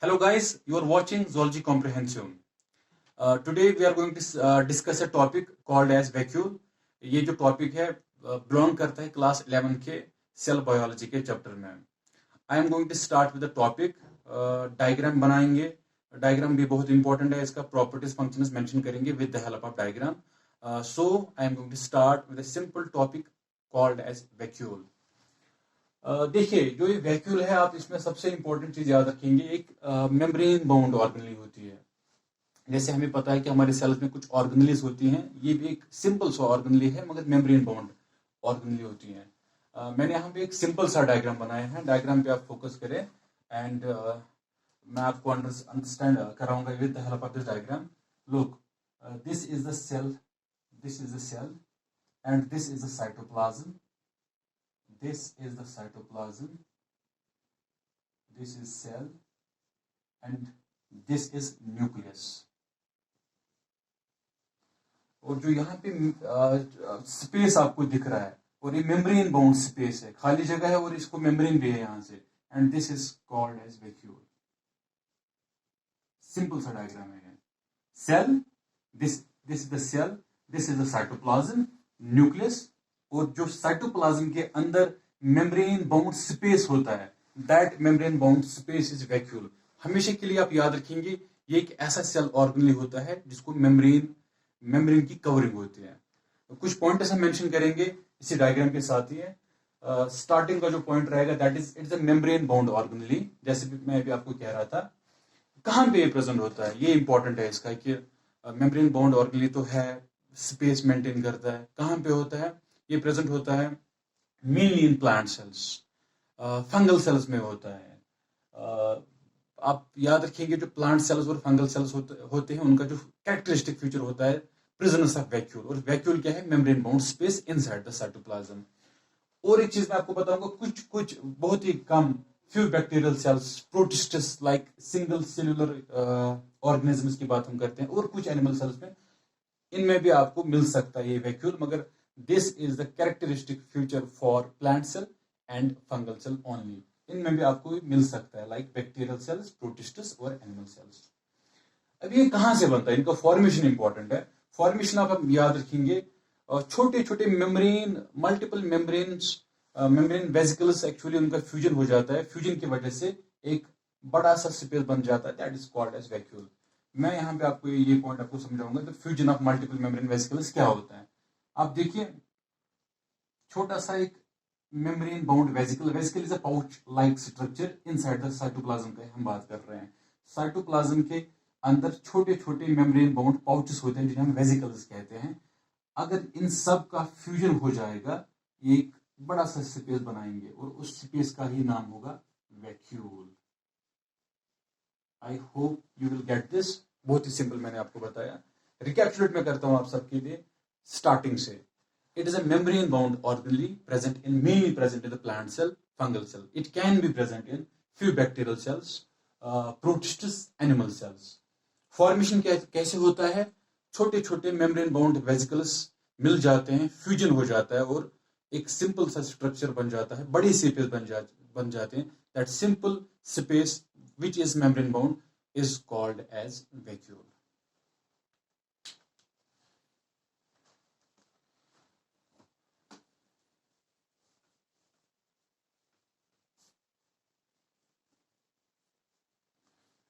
Hello guys, you are watching Zoology Comprehensive. Today we are going to discuss a topic called as vacuole. ये जो topic है belong करता है class 11 के cell biology के chapter में. I am going to start with the topic. Diagram बनाएंगे. Diagram भी बहुत इंपॉर्टेंट है. इसका प्रॉपर्टीज फंक्शंस मेंशन करेंगे with the help of diagram. So I am going to start with a simple topic called as vacuole. देखिए, जो ये vacuole है, आप इसमें सबसे इंपॉर्टेंट चीज याद रखेंगे. एक मेम्ब्रेन बाउंड ऑर्गेनली होती है. जैसे हमें पता है कि हमारे सेल्स में कुछ ऑर्गेनलीज होती हैं. ये भी एक सिंपल सा ऑर्गेनली है मगर मेम्ब्रेन बाउंड ऑर्गेनली होती हैं. मैंने यहाँ पे एक सिंपल सा डायग्राम बनाया है. डायग्राम पे आप फोकस करें एंड मैं आपको अंडरस्टैंड कराऊंगा with the help of this diagram. Look, this is the cell, this is the cell and this is the cytoplasm. This is the cytoplasm, this is cell and this is nucleus. और जो यहाँ पे space आपको दिख रहा है और ये मेम्ब्रेन बाउंड स्पेस है, खाली जगह है और इसको मेम्ब्रेन भी है यहाँ से. And this is called as vacuole. Simple सा डायग्राम है. Cell, this is the cell, this is the cytoplasm, nucleus. और जो साइटोप्लाज्म के अंदर मेम्ब्रेन बाउंड स्पेस होता है, that membrane bound space is vacuole. हमेशा के लिए आप याद रखेंगे ये एक ऐसा सेल ऑर्गेनली होता है जिसको मेम्ब्रेन की कवरिंग होती है. कुछ पॉइंट्स हम मेंशन करेंगे इसी डायग्राम के साथ ही है. स्टार्टिंग का जो पॉइंट रहेगा that is it's a membrane bound organelle. जैसे मैं भी आपको कह रहा था, कहां पे ये प्रेजेंट होता है, ये इंपॉर्टेंट है इसका कि मेम्ब्रेन बाउंड ऑर्गेनली तो है, स्पेस मेंटेन करता है. कहां पे होता है? ये प्रेजेंट होता है mainly in plant cells, fungal cells में होता है. आप याद रखिएगा जो प्लांट सेल्स और फंगल सेल्स होते हैं उनका जो कैरेक्टरिस्टिक फीचर होता है प्रेजेंस ऑफ वैक्यूल. और वैक्यूल क्या है? Membrane bound space inside the cytoplasm. और एक चीज मैं आपको बताऊंगा, कुछ बहुत ही कम few bacterial cells, protists like single cellular organisms की बात हम करते हैं, और कुछ एनिमल सेल्स में इनमें भी आपको मिल सकता है ये वैक्यूल. मगर this is the characteristic feature for plant cell and fungal cell only. इनमें भी आपको मिल सकता है लाइक बैक्टीरियल सेल्स, प्रोटिस्टस और एनिमल सेल्स. अब ये कहां से बनता है? इनका फॉर्मेशन इंपॉर्टेंट है. फॉर्मेशन आप याद रखेंगे, छोटे छोटे membrane, multiple membrane vesicles actually उनका फ्यूजन हो जाता है. फ्यूजन की वजह से एक बड़ा सा स्पेस बन जाता है, that is called as vacuole. मैं यहाँ पे आपको ये पॉइंट आपको समझाऊंगा the fusion of multiple membrane vesicles क्या होता है. आप देखिए, छोटा सा एक membrane bound vesicle is a pouch like structure inside the cytoplasm का हम बात कर रहे हैं. साइटोप्लाज्म के अंदर छोटे छोटे मेम्ब्रेन बाउंड पाउचेस होते हैं जिन्हें हम वेसिकल्स कहते हैं. अगर इन सब का फ्यूजन हो जाएगा, एक बड़ा सा स्पेस बनाएंगे और उस स्पेस का ही नाम होगा vacuole. I hope you will get this. बहुत ही सिंपल मैंने आपको बताया. रिकैप्चुलेट मैं करता हूं आप सबके लिए स्टार्टिंग से. It is a membrane bound organelle mainly present in the plant cell, fungal cell. It can be present in few bacterial cells, protists, animal cells. Formation कैसे होता है? छोटे छोटे membrane bound vesicles मिल जाते हैं, फ्यूजन हो जाता है और एक सिंपल सा स्ट्रक्चर बन जाता है, बड़ी स्पेस बन जाते हैं. That simple space which is membrane bound is called as vacuole.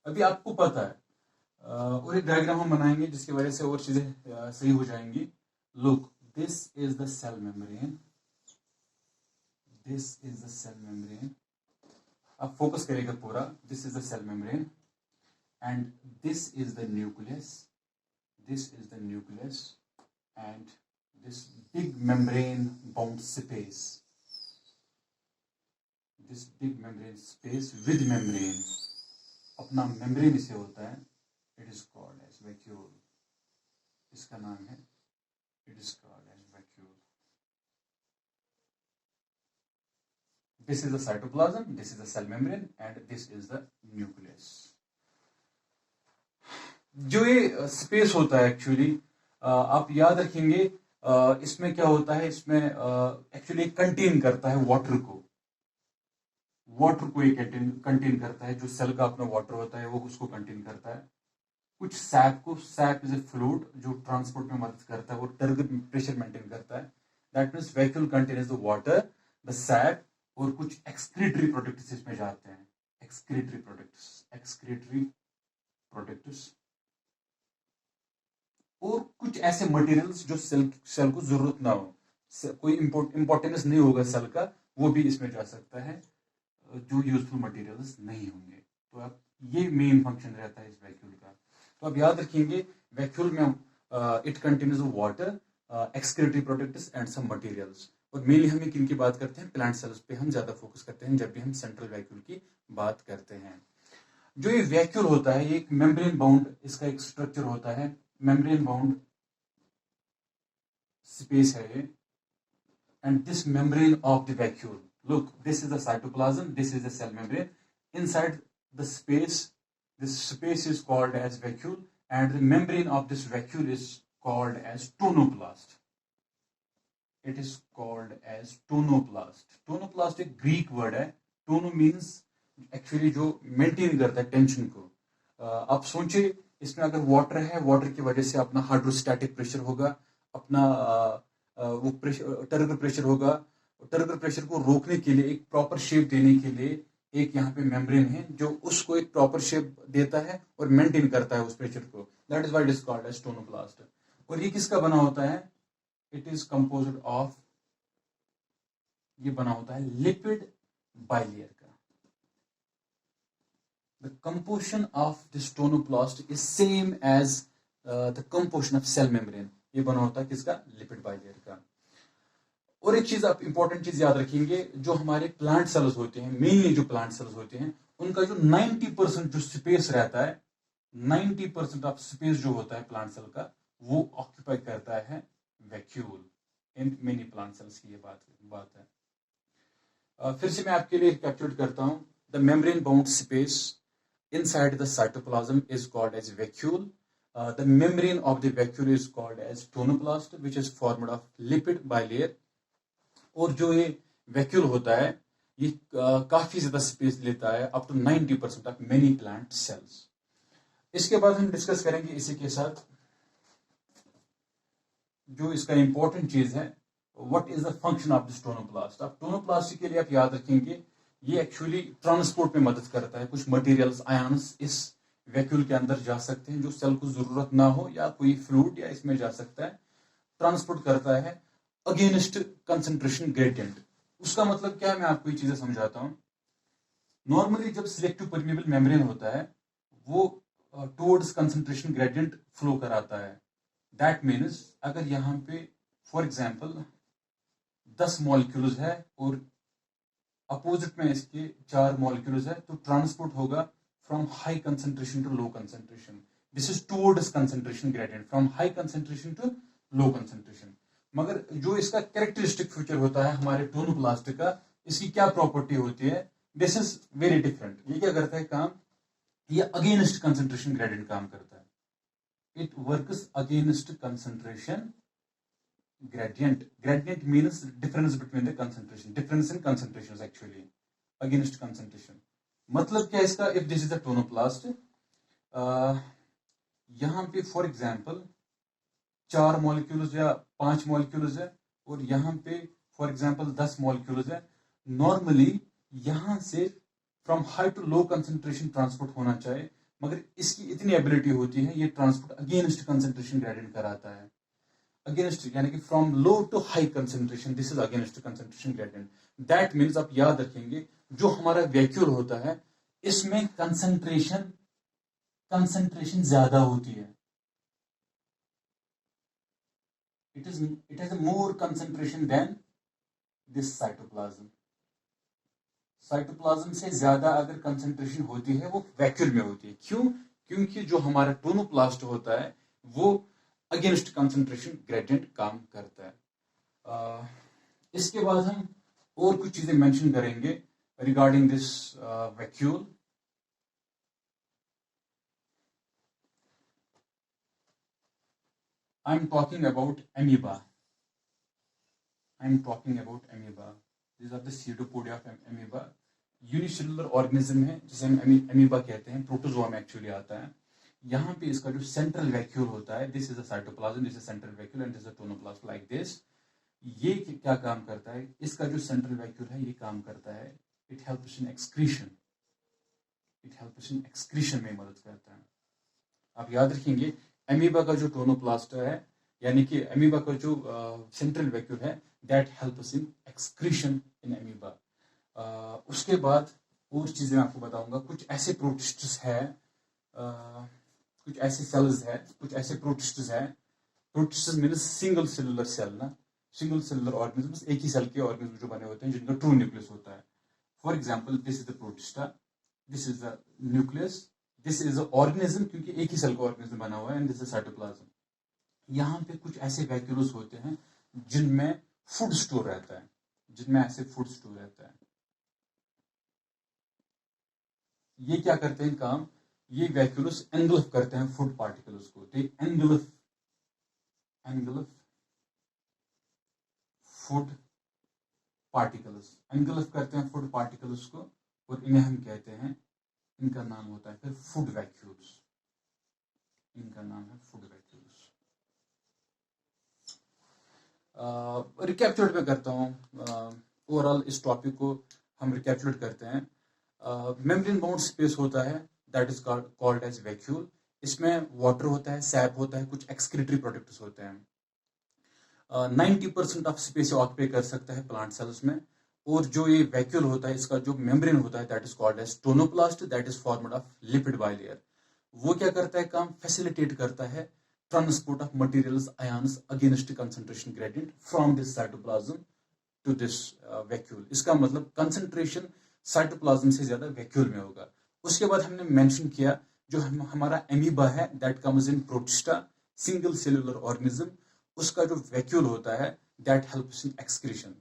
अभी आपको पता है, और एक डायग्राम हम बनाएंगे जिसकी वजह से और चीजें सही हो जाएंगी. Look, this is the cell membrane, this is the cell membrane. आप फोकस करेगा पूरा. This is the cell membrane and this is the nucleus, this is the nucleus and this big membrane bound space, this big membrane space with membrane, अपना membrane इसे होता है. It is called as vacuole. इसका नाम है, it is called as vacuole. This is the cytoplasm, this is the cell membrane and this is the nucleus. जो ये space होता है एक्चुअली, आप याद रखेंगे, इसमें क्या होता है, इसमें एक्चुअली कंटेन करता है वाटर को. वाटर को ये कंटेन करता है, जो सेल का अपना वाटर होता है वो उसको कंटेन करता है। कुछ सैप इज ए फ्लूइड जो ट्रांसपोर्ट में मदद करता है, वो टर्गर प्रेशर मेंटेन करता है। That means vacuole contains the water, the SAP, और कुछ एक्सक्रीटरी प्रोडक्ट्स इसमें जाते हैं। एक्सक्रीटरी प्रोडक्ट्स और कुछ ऐसे मटेरियल्स जो सेल को जरूरत ना हो, कोई इंपॉर्टेंस नहीं होगा सेल का, वो भी इसमें जा सकता है, जो यूजफुल मटेरियल्स नहीं होंगे। तो अब ये मेन फंक्शन रहता है इस वैक्यूल का। तो अब याद रखेंगे, वैक्यूल में it contains water, excretory products and some materials. और मेनली हम किन की बात करते हैं, प्लांट सेल्स पे हम ज्यादा फोकस करते हैं जब भी हम सेंट्रल वैक्यूल की बात करते हैं। जो ये वैक्यूल होता है, ये एक मेम्ब्रेन बाउंड इसका एक स्ट्रक्चर होता है, मेम्ब्रेन बाउंड स्पेस है ये। and this membrane of the vacuole, look, this is the cytoplasm, this is the cell membrane. Inside the space, this space is called as vacuole, and the membrane of this vacuole is called as tonoplast. It is called as tonoplast. Tonoplast एक Greek word है। टोनो means actually जो maintain करता है tension को। आप सोचे, इसमें अगर वाटर है, वाटर की वजह से अपना हाइड्रोस्टैटिक प्रेशर होगा, अपना वो टर्गर प्रेशर होगा। टर्गर प्रेशर को रोकने के लिए, एक प्रॉपर शेप देने के लिए, एक यहाँ पे मेम्ब्रेन है जो उसको एक प्रॉपर शेप देता है और मेंटेन करता है उस प्रेशर को। That is why it is called as tonoplast. और ये किसका बना होता है? इट इज कंपोज्ड ऑफ, ये बना होता है लिपिड बाइलेयर का। The composition of this tonoplast is same as the composition of cell membrane. ये बना होता है किसका? लिपिड बाइलेयर का। और एक चीज आप इंपॉर्टेंट चीज याद रखेंगे, जो हमारे प्लांट सेल्स होते हैं, मेनली जो प्लांट सेल्स होते हैं, उनका जो 90% जो स्पेस रहता है, 90% ऑफ स्पेस जो होता है प्लांट सेल का, वो ऑक्यूपाई करता है vacuole. In many plant sales की ये बात है। फिर से मैं आपके लिए कैप्चर करता हूं। The membrane bound space inside the cytoplasm is called as vacuole. The membrane of the vacuole is called as tonoplast, which is formed of lipid bilayer. और जो ये वैक्यूल होता है, ये काफी ज्यादा स्पेस लेता है, up to 90% of many plant cells. इसके बाद हम डिस्कस करेंगे इसी के साथ जो इसका इंपॉर्टेंट चीज है, what is the function of this tonoplast. अब टोनोप्लास्ट के लिए आप याद रखेंगे, ये एक्चुअली ट्रांसपोर्ट में मदद करता है। कुछ मटेरियल्स, आयन्स इस वैक्यूल के अंदर जा सकते हैं जो सेल को जरूरत ना हो, या कोई फ्लूइड या इसमें जा सकता है, ट्रांसपोर्ट करता है अगेंस्ट कंसंट्रेशन ग्रेडियंट। उसका मतलब क्या है, मैं आपको ये चीजें समझाता हूं। नॉर्मली जब सिलेक्टिव परमेबल मेम्ब्रेन होता है, वो टुवर्ड्स कंसंट्रेशन ग्रेडियंट फ्लो कराता है। दैट मीन्स अगर यहाँ पे फॉर एग्जाम्पल 10 मॉलिक्यूल्स है और अपोजिट में इसके 4 मॉलिक्यूल्स है, तो ट्रांसपोर्ट होगा from high concentration to low concentration. This is towards concentration gradient, from high concentration to low concentration. मगर जो इसका कैरेक्टरिस्टिक फीचर होता है हमारे टोनोप्लास्ट का, इसकी क्या प्रॉपर्टी होती है, दिस इज वेरी डिफरेंट। ये क्या करता है काम, ये अगेंस्ट कंसंट्रेशन ग्रेडियंट काम करता है। It works against concentration gradient. Gradient means difference between the concentration, difference in concentration actually, against concentration. मतलब क्या इसका, if this is the tonoplast, यहां पे फॉर एग्जांपल 4 मॉलिक्यूल्स या 5 मॉलिक्यूल्स है, और यहां पे फॉर एग्जांपल 10 मॉलिक्यूल्स है। नॉर्मली यहां से from high to low concentration transport होना चाहिए, मगर इसकी इतनी एबिलिटी होती है, ये ट्रांसपोर्ट अगेंस्ट कंसंट्रेशन ग्रेडियंट कराता है। अगेंस्ट यानी कि from low to high concentration, this is against concentration gradient. That means आप याद रखेंगे, जो हमारा वैक्यूल होता है, इसमें कंसंट्रेशन ज्यादा होती है। It has more concentration than this cytoplasm. Cytoplasm से ज्यादा अगर कंसंट्रेशन होती है, वो वैक्यूल में होती है। क्यों? क्योंकि जो हमारा टोनोप्लास्ट होता है, वो अगेंस्ट कंसंट्रेशन ग्रेडियंट काम करता है। इसके बाद हम और कुछ चीजें मेंशन करेंगे regarding this vacuole. I'm talking about amoeba. These are the pseudopodia of amoeba. Unicellular organism है जिसे हम अमीबा कहते हैं, प्रोटोजोआ में एक्चुअली आता है। यहाँ पे इसका जो सेंट्रल वैक्यूल होता है, this is a cytoplasm, this is central vacuole and this is a tonoplast like this. ये क्या काम करता है, इसका जो सेंट्रल वैक्यूल है ये काम करता है, it helps in excretion, it helps in excretion में मदद करता है। आप याद रखेंगे अमीबा का जो टोनोप्लास्ट है, यानी कि अमीबा का जो सेंट्रल वैक्यूल है, that helps in excretion in amoeba. उसके बाद और चीजें आपको बताऊंगा। कुछ ऐसे प्रोटिस्ट्स है, कुछ ऐसे सेल्स है, कुछ ऐसे प्रोटिस्ट्स है। Protists means single cellular cell ना, सिंगल सेलुलर ऑर्गेनिज्म्स, एक ही सेल के ऑर्गेनिज्म जो बने होते हैं जिनका ट्रू न्यूक्लियस होता है। For example this is the protista, this is the nucleus, this is the organism, क्योंकि एक ही सेल का ऑर्गेनिज्म बना हुआ है, एंड दिस इज साइटोप्लाज्म। यहाँ पे कुछ ऐसे वैक्यूल्स होते हैं जिनमें फूड स्टोर रहता है, जिनमें ऐसे फूड स्टोर रहता है। ये क्या करते हैं काम, ये वैक्यूल्स एंगल्फ करते हैं फूड पार्टिकल्स को, दे एंगल्फ फूड पार्टिकल्स, एंगल्फ करते हैं फूड पार्टिकल्स को, और इन्हें हम कहते हैं, इनका नाम होता है फिर फूड वैक्यूल्स, इनका नाम है फूड वैक्यूल्स। रिकैप्चुलेट में करता हूँ, ओवरऑल इस टॉपिक को हम रिकैप्चुलेट करते हैं। मेम्ब्रेन बाउंड स्पेस होता है, that is called as vacuole. इसमें वाटर होता है, सैप होता है, कुछ एक्सक्रीटरी प्रोडक्ट्स होते हैं। 90% ऑफ स्पेस ऑक्यूपाई कर सकता है प्लांट सेल्स में। और जो ये वैक्यूल होता है, इसका जो मेम्ब्रेन होता है, that is called as tonoplast, that is formed of lipid bilayer. वो क्या करता है काम, फैसिलिटेट करता है transport of materials, ions against concentration gradient from this cytoplasm to this vacuole. इसका मतलब कंसंट्रेशन साइटोप्लाज्म से ज्यादा वैक्यूल में होगा। उसके बाद हमने मेंशन किया जो हमारा एमीबा है, that comes in protista, single cellular organism. उसका जो वैक्यूल होता है, दैट हेल्प्स इन एक्सक्रीशन।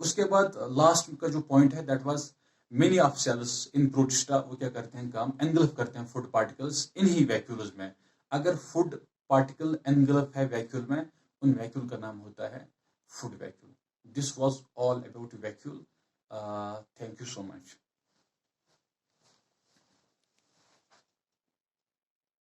उसके बाद लास्ट का जो पॉइंट है, that was many of cells in Protista, वो क्या करते हैं काम, एंगल्फ करते हैं फूड पार्टिकल्स इन ही वैक्यूल्स में। अगर फूड पार्टिकल एंगल्फ है वैक्यूल में, उन वैक्यूल का नाम होता है food vacuole. This was all about vacuole. Thank you so much.